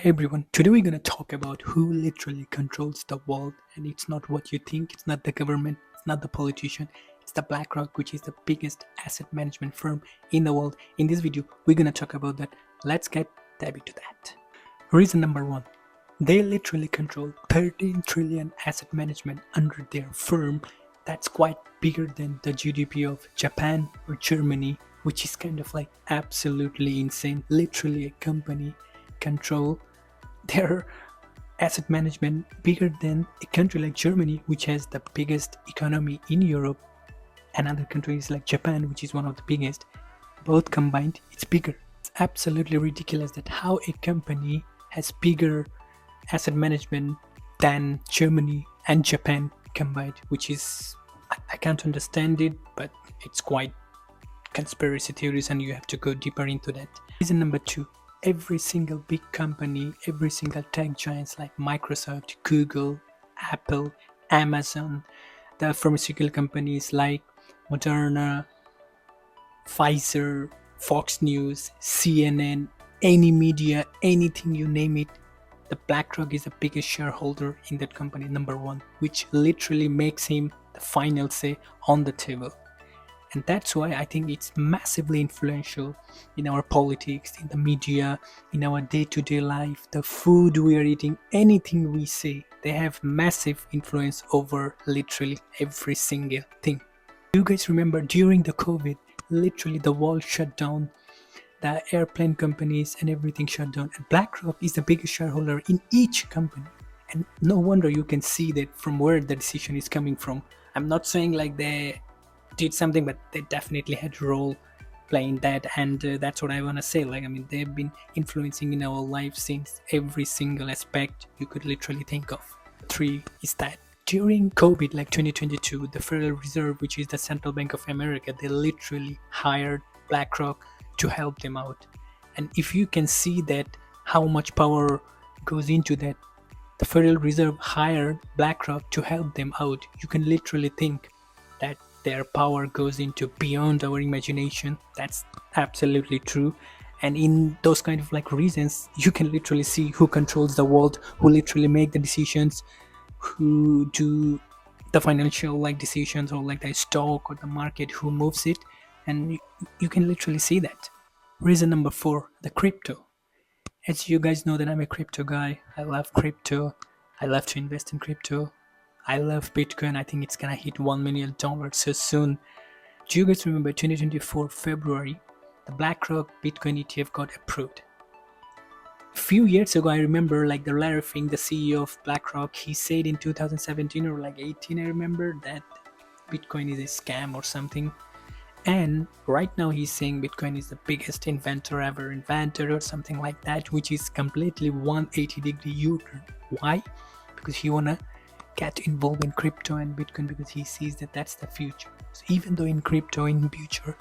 Hey everyone, today we're going to talk about who literally controls the world, and it's not what you think, it's not the government, it's not the politician, it's the BlackRock, which is the biggest asset management firm in the world. In this video, we're going to talk about that. Let's get dive into that. Reason number one, they literally control 13 trillion asset management under their firm. That's quite bigger than the GDP of Japan or Germany, which is kind of like absolutely insane. Literally, a company control their asset management bigger than a country like Germany, which has the biggest economy in Europe, and other countries like Japan, which is one of the biggest. Both combined, it's bigger. It's absolutely ridiculous that how a company has bigger asset management than Germany and Japan combined, which is I can't understand it, but it's quite conspiracy theories, and you have to go deeper into that. Reason number two, every single big company, every single tech giants like Microsoft, Google, Apple, Amazon, the pharmaceutical companies like Moderna, Pfizer, Fox News, CNN, any media, anything you name it, the BlackRock is the biggest shareholder in that company, number one, which literally makes him the final say on the table. And that's why I think it's massively influential in our politics, in the media, in our day-to-day life, the food we are eating, anything we say. They have massive influence over literally every single thing. You guys remember during the COVID, literally the world shut down, the airplane companies and everything shut down. And BlackRock is the biggest shareholder in each company. And no wonder you can see that from where the decision is coming from. I'm not saying like they did something, but they definitely had a role playing that, and that's what I want to say. Like, I mean, they've been influencing in our life since every single aspect you could literally think of. Three is that during COVID, like 2022, the Federal Reserve, which is the central bank of America, they literally hired BlackRock to help them out. And if you can see that how much power goes into that, the Federal Reserve hired BlackRock to help them out, you can literally think that their power goes into beyond our imagination. That's absolutely true. And in those kind of like reasons, you can literally see who controls the world, who literally make the decisions, who do the financial like decisions, or like the stock or the market, who moves it. And you can literally see that. Reason number four, the crypto. As you guys know that I'm a crypto guy. I love crypto. I love to invest in crypto. I love Bitcoin. I think it's gonna hit $1 million so soon. Do you guys remember 2024 February, the BlackRock Bitcoin ETF got approved? A few years ago, I remember like the Larry Fink, the CEO of BlackRock, he said in 2017 or like 18, I remember, that Bitcoin is a scam or something. And right now he's saying Bitcoin is the biggest inventor ever invented or something like that, which is completely 180-degree U-turn. Why? Because he wanna get involved in crypto and Bitcoin, because he sees that that's the future. So even though in crypto, in future,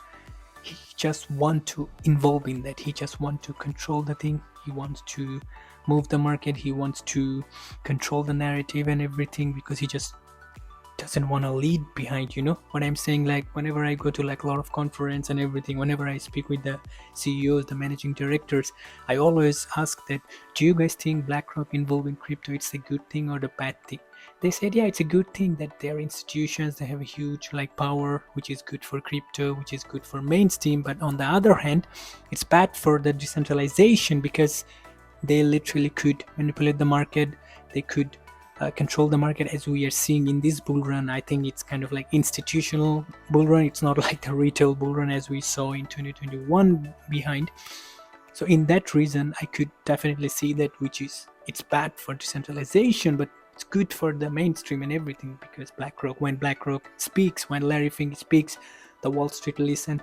he just want to involve in that. He just want to control the thing. He wants to move the market. He wants to control the narrative and everything, because he just doesn't want to lead behind, you know what I'm saying? Like, whenever I go to like a lot of conference and everything, whenever I speak with the CEOs, the managing directors, I always ask that, do you guys think BlackRock involved in crypto, it's a good thing or the bad thing? They said, yeah, it's a good thing that their institutions, they have a huge like power, which is good for crypto, which is good for mainstream. But on the other hand, it's bad for the decentralization, because they literally could manipulate the market. They could control the market, as we are seeing in this bull run. I think it's kind of like institutional bull run. It's not like the retail bull run as we saw in 2021 behind. So in that reason, I could definitely see that, which is, it's bad for decentralization, but it's good for the mainstream and everything, because when BlackRock speaks, when Larry Fink speaks, the Wall Street listen,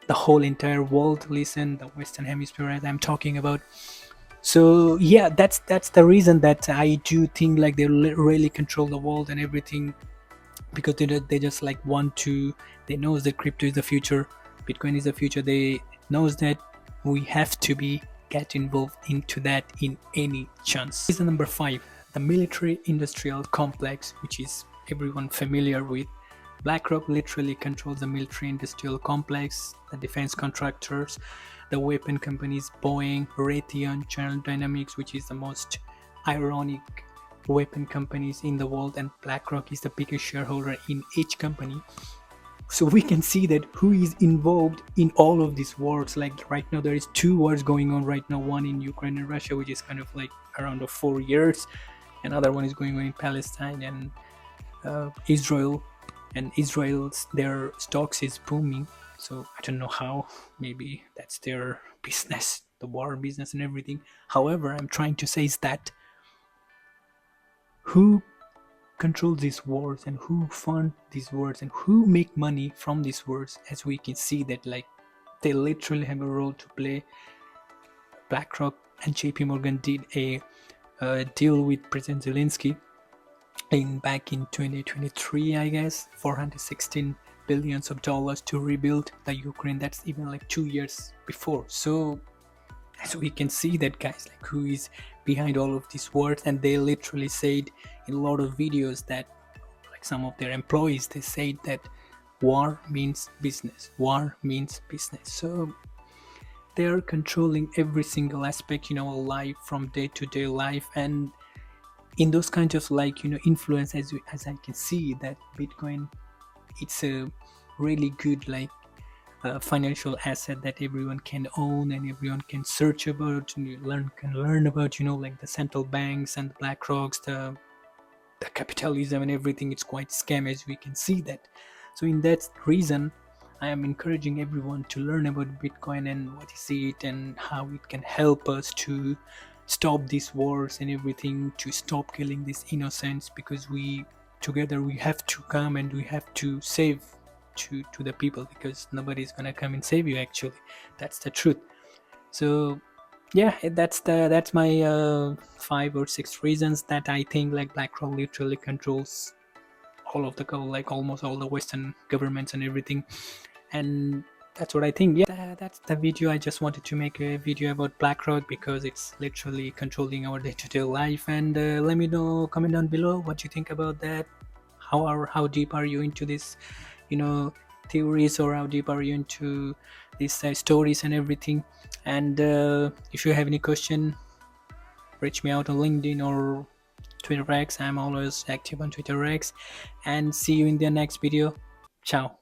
the whole entire world listen, the Western Hemisphere, as I'm talking about. So yeah, that's the reason that I do think like they really control the world and everything, because they just like want to, they knows that crypto is the future, Bitcoin is the future. They knows that we have to get involved into that in any chance. Reason number five, the military industrial complex, which is everyone familiar with. BlackRock literally controls the military industrial complex, the defense contractors, the weapon companies Boeing, Raytheon, General Dynamics, which is the most ironic weapon companies in the world, and BlackRock is the biggest shareholder in each company. So we can see that who is involved in all of these wars. Like right now there is two wars going on right now, one in Ukraine and Russia, which is kind of like around 4 years. Another one is going on in Palestine and Israel, and Israel's their stocks is booming. So I don't know how. Maybe that's their business, the war business and everything. However, I'm trying to say is that who control these wars and who fund these wars and who make money from these wars, as we can see that like they literally have a role to play. BlackRock and JP Morgan did a deal with President Zelensky in back in 2023, I guess, 416 billions of dollars to rebuild the Ukraine. That's even like 2 years before. So as we can see that guys, like who is behind all of these wars, and they literally said in a lot of videos that like some of their employees, they said that war means business, war means business. So they are controlling every single aspect, life from day to day life. And in those kinds of like influence, as I can see that Bitcoin, it's a really good like financial asset that everyone can own and everyone can search about and can learn about, like the central banks and the BlackRocks, the capitalism and everything. It's quite scam, as we can see that. So in that reason, I am encouraging everyone to learn about Bitcoin and what is it and how it can help us to stop these wars and everything, to stop killing these innocents, because we together we have to come and we have to save to the people, because nobody's gonna come and save you actually. That's the truth. So yeah, that's my 5 or 6 reasons that I think like BlackRock literally controls all of the like almost all the Western governments and everything. And that's what I think. Yeah, that's the video. I just wanted to make a video about BlackRock because it's literally controlling our day-to-day life. And let me know, comment down below what you think about that. How deep are you into this, theories, or how deep are you into these stories and everything? And if you have any question, reach me out on LinkedIn or Twitter X. I'm always active on Twitter X. And see you in the next video. Ciao.